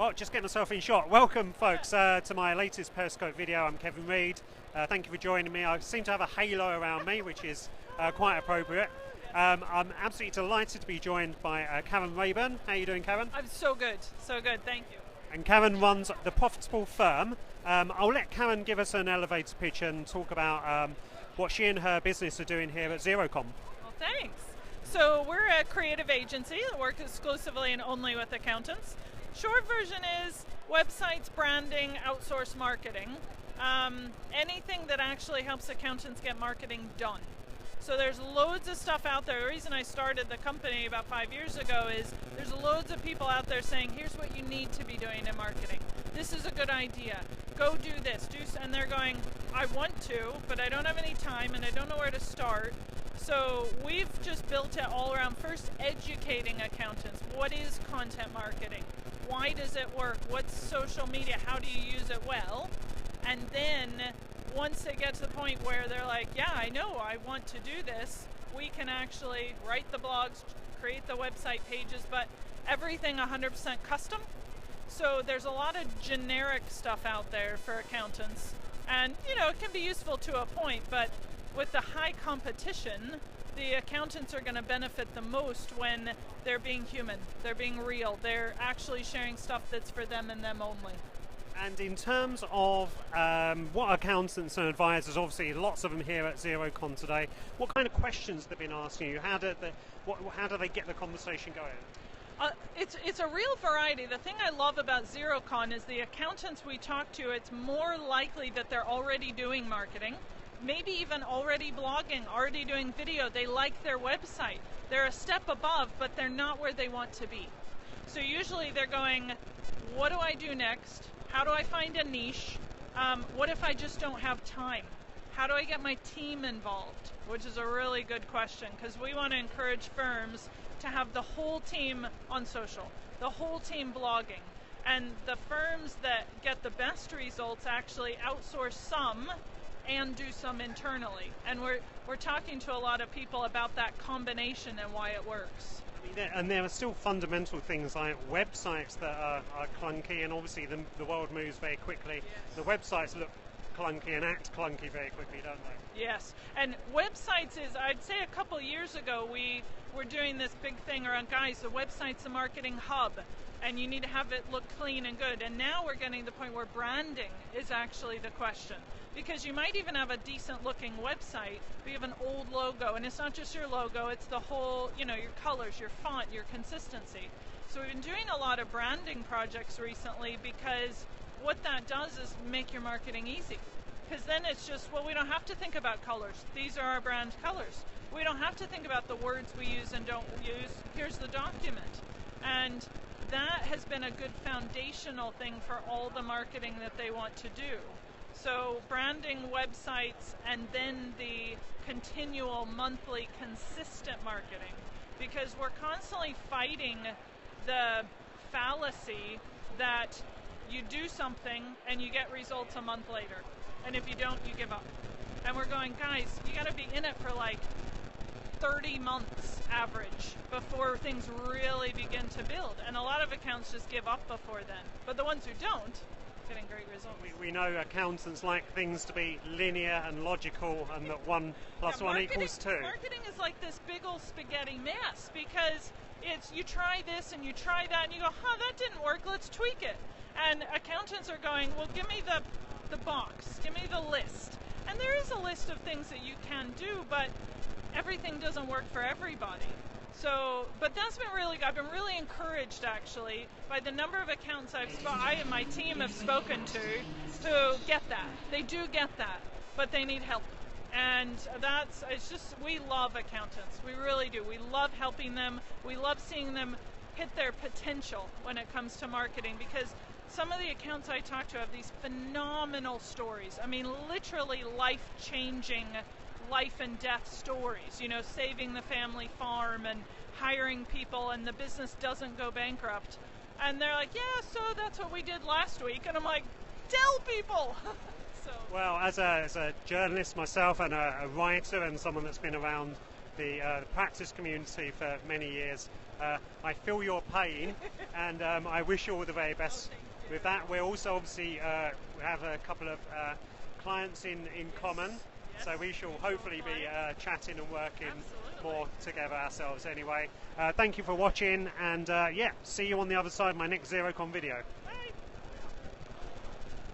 Oh, just getting myself in shot. Welcome, folks, to my latest Periscope video. I'm Kevin Reed. Thank you for joining me. I seem to have a halo around me, which is quite appropriate. I'm absolutely delighted to be joined by Karen Reyburn. How are you doing, Karen? I'm so good, thank you. And Karen runs The Profitable Firm. I'll let Karen give us an elevator pitch and talk about what she and her business are doing here at Xerocon. Well, thanks. So we're a creative agency that works exclusively and only with accountants. Short version is websites, branding, outsource marketing. Anything that actually helps accountants get marketing done. So there's loads of stuff out there. The reason I started the company about 5 years ago is there's loads of people out there saying, here's what you need to be doing in marketing. This is a good idea. Go do this. And they're going, I want to, but I don't have any time and I don't know where to start. So we've just built it all around first educating accountants. What is content marketing? Why does it work? What's social media? How do you use it well? And then once they get to the point where they're like, yeah, I know, I want to do this, we can actually write the blogs, create the website pages, but everything 100% custom. So there's a lot of generic stuff out there for accountants. And, you know, it can be useful to a point, but with the high competition, the accountants are going to benefit the most when they're being human, they're being real, they're actually sharing stuff that's for them and them only. And in terms of what accountants and advisors, obviously lots of them here at Xerocon today, what kind of questions they've been asking you? How do they get the conversation going? It's a real variety. The thing I love about Xerocon is the accountants we talk to, it's more likely that they're already doing marketing, maybe even already blogging, already doing video. They like their website. They're a step above, but they're not where they want to be. So usually they're going, what do I do next? How do I find a niche? What if I just don't have time? How do I get my team involved? Which is a really good question, because we want to encourage firms to have the whole team on social, the whole team blogging. And the firms that get the best results actually outsource some and do some internally. And we're talking to a lot of people about that combination and why it works. And there are still fundamental things like websites that are clunky, and obviously the world moves very quickly. Yes. The websites look clunky and act clunky very quickly, don't they? Yes, and websites is, I'd say a couple years ago we were doing this big thing around, guys, the website's a marketing hub and you need to have it look clean and good. And now we're getting to the point where branding is actually the question. Because you might even have a decent looking website, but you have an old logo, and it's not just your logo, it's the whole, you know, your colors, your font, your consistency. So we've been doing a lot of branding projects recently because what that does is make your marketing easy. Because then it's just, well, we don't have to think about colors. These are our brand colors. We don't have to think about the words we use and don't use. Here's the document. And that has been a good foundational thing for all the marketing that they want to do. So branding, websites, and then the continual monthly consistent marketing, because we're constantly fighting the fallacy that you do something and you get results a month later, and if you don't, you give up. And we're going, guys, you got to be in it for like 30 months average before things really begin to build, and a lot of accounts just give up before then, but the ones who don't, getting great results. We know accountants like things to be linear and logical, and that 1 + 1 equals 2. Marketing is like this big old spaghetti mess, because it's, you try this and you try that and you go, that didn't work, let's tweak it. And accountants are going, well, give me the box, give me the list. And there is a list of things that you can do, but everything doesn't work for everybody. So, but that's been really good. I've been really encouraged, actually, by the number of accounts I and my team have spoken to who get that. They do get that, but they need help. And it's just, we love accountants. We really do. We love helping them. We love seeing them hit their potential when it comes to marketing, because some of the accounts I talk to have these phenomenal stories. I mean, literally life-changing, life and death stories, you know, saving the family farm and hiring people, and the business doesn't go bankrupt. And they're like, yeah, so that's what we did last week. And I'm like, tell people. So. Well, as a journalist myself, and a writer, and someone that's been around the practice community for many years, I feel your pain, and I wish you all the very best with that. We're also obviously we have a couple of clients in common, so we shall hopefully be chatting and working more together ourselves anyway. Thank you for watching, and yeah, see you on the other side of my next Xerocon video.